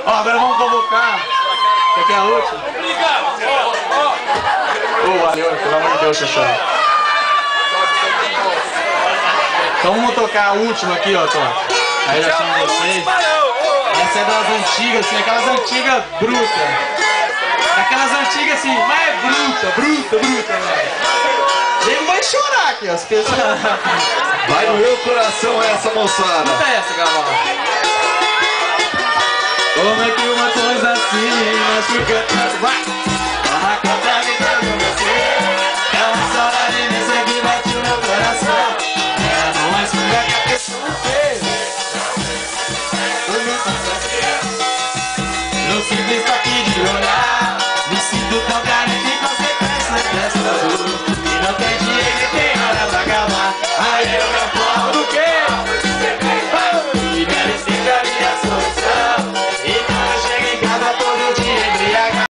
Ó, agora vamos convocar. Você quer a última? Valeu, pelo amor de Deus, Xuxa. Então vamos tocar a última aqui, ó, Tom. Aí já chamo vocês. Essa é das antigas, assim, aquelas antigas brutas. Aquelas antigas assim, mas é bruta, né? Nego vai chorar aqui, ó. Vai no meu coração essa, moçada. Escuta essa, galera. Como é que uma coisa assim machuca tanto? Vai! Toma conta de Deus você. É uma saudade imensa que bate o meu coração. Ela não mais fuga que a pessoa fez. No simples toque de olhar, me sinto tão carente em consequência dessa dor. E não tem dinheiro e tem hora pra acabar. Aí eu me apoio do quê? E me licença a minha solução. Então eu chego em casa todo dia embriagado.